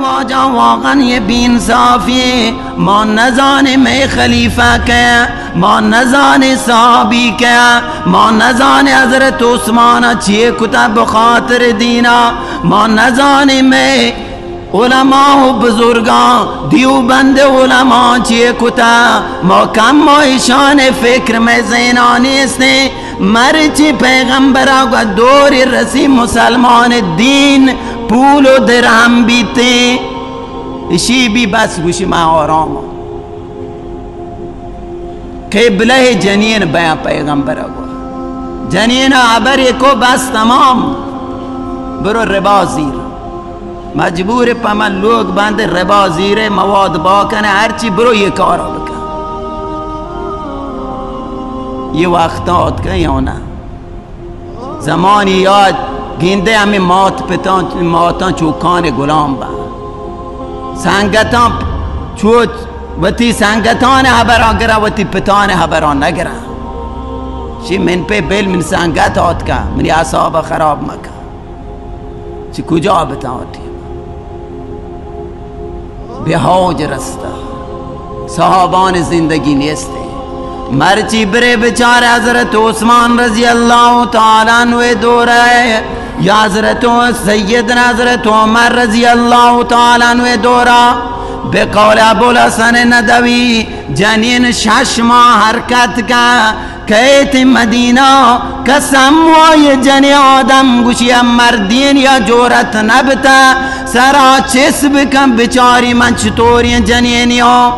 واجه واقعا یه بی‌انصافی ما نزانیم ای خلیفه که ما نزانی صحابی که ما نزانی حضرت عثمان چیه کتب بخاطر دینا ما نزانیم علماء و بزرگان دیوبند علماء چیه کتا ما کم ما ایشان فکر میں زینانی اسنے مرچی پیغمبرہ کا دور رسی مسلمان دین پول و درہم بیتے اشی بھی بس گوشی میں آرام قبلہ جنین بیان پیغمبرہ کو جنین عبر کو بس تمام برو ربا زیر مجبور پمن لوگ بند ربا زیر مواد باکنه هرچی برو یہ کارا بکن یہ وقت آت که یا نه زمانی یاد گینده همین ماتان چوکان گلام با سنگتان چوت وتی سنگتان حبران گره وتی پتان حبران نگره چی من پی بل من سنگت آت که منی اعصاب خراب مکن چی کجا بتاتی بهاج رسته صحابان زندگی نیسته مرچی بره بچار حضرت عثمان رضی اللہ تعالی عنہ دوره یا حضرت سیدنا حضرت عمر رضی اللہ تعالی عنہ دوره بقول ابو الحسن ندوی جنین 6 ماه حرکت کا کہت مدینہ قسم وای جن آدم گوشی مردین یا جورت نبتا سرا چس بکم بچاری من چطوری جنینیوں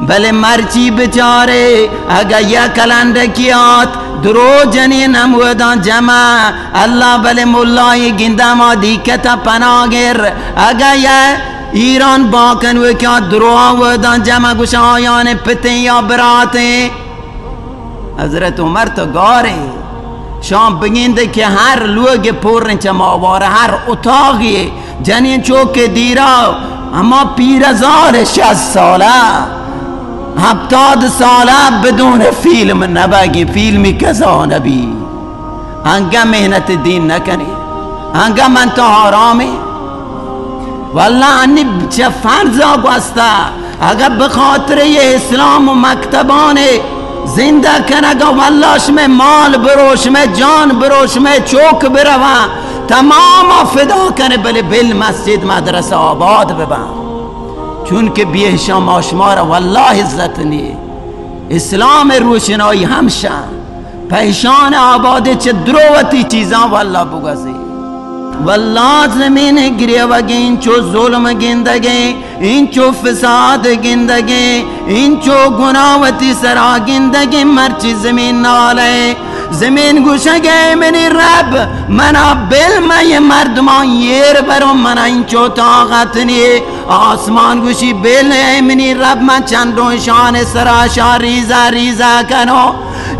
بلے مرچی بچارے اگا یا کلندکیات درو جنین امودان جمع اللہ بلے ملائی گندم آدیکتا پناگر اگا یا ایران باکن و کیا درو آودان جمع گوش آیان پتیں یا براتیں حضرت عمر تو گاره شام بگینده که هر لوگ پورن چه ماواره هر اتاقی جنین چوک دیرا اما پیرزار 60 ساله 70 ساله بدون فیلم نبگی فیلمی کسا نبی انگا محنت دین نکنی انگا من تو حرامی والله انی چه فرضا گوسته اگر بخاطر یہ اسلام و مکتبانه زنده کنگا واللهش میں مال بروش میں جان بروش میں چوک بروان تمام فدا کنه بله بل مسجد مدرسه آباد ببن چون که بیهشان آشمار والله عزت نیه اسلام روشنایی همشن پیشان آباده چه دروتی چیزان والله بگذی والله زمین گریوگی این چو ظلم گندگی این چو فساد گندگی این چو گناوتی سرا گندگی مرچی زمین ناله زمین گوشگی منی رب منا بل میں مردمان یر برو منا این چو طاقت نی آسمان گوشی بل منی رب من چندون شان سرا شا ریزا ریزا کنو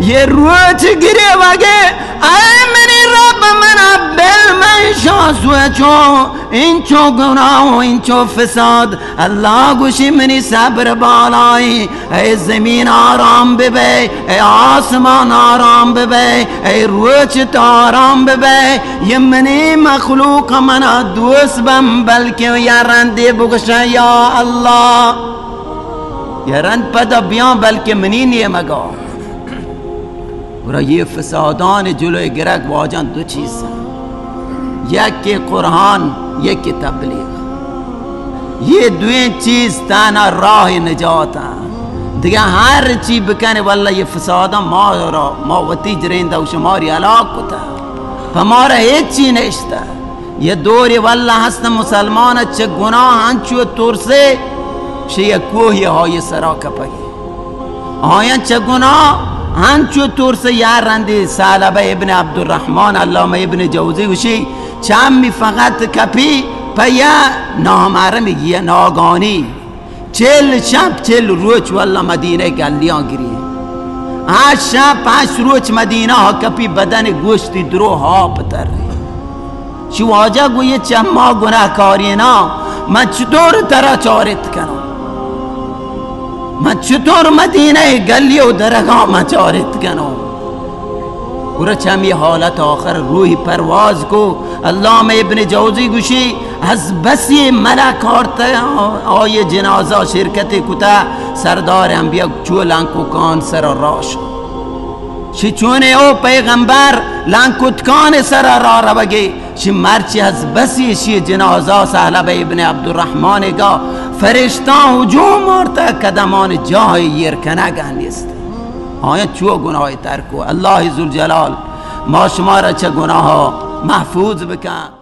یہ روچ گریوگی اے منی رب منا بل میں شاسوه چو این چو گناه و این چو فساد اللہ گوشی منی صبر بالائی اے زمین آرام ببے اے آسمان آرام ببے اے روچ تو آرام ببے یہ منی مخلوق منا دوست بم بلکہ یا رندی بگشا یا اللہ یا رند پدا بیان بلکہ منی نیے مگا اور یہ فسادان جلوے گرک واجان دو چیز ہیں یک کے قرآن یک کے تبلیغ یہ دویں چیز تانا راہ نجات ہیں دیکھا ہر چیز بکنے واللہ یہ فسادا ما وطی جریندہ و شماری علاق کتا فمارا ایک چیز نشتا یہ دوری واللہ ہستا مسلمان چھ گناہ ہنچو طور سے شیع کوہی ہائی سرا کپگی آیاں چھ گناہ ہنچو طور سے یار رندی سالبہ ابن عبدالرحمن علامہ ابن جوزی وشی چامی فقط کپی پیا نامرمی گیا ناگانی 40 شب 40 روچ والله مدینه گلیان گری 8 شب 5 روچ مدینه ها کپی بدن گوشتی درو ها پتر شو آجا گویه چما گناه کارینا من چطور ترا چارت کنم من چطور مدینه گلی و درگاه من چارت کنم ورا چمی حالت آخر روحی پرواز کو. علامه ابن جوزی گوشی از بسی ملک آی جنازه شرکت کتا سردار انبیا چو لنکو کان سر راش شی چونه او پیغمبر لنکوتکان سر را بگی شی مرچی از بسی شی جنازه سهلب ابن عبدالرحمن گا فرشتان هجوم آرتا قدمان جای یرکنگان نیست. آیا چو گناه ترکو. الله ذوالجلال ما شما را چه گناه محفوظ بکن.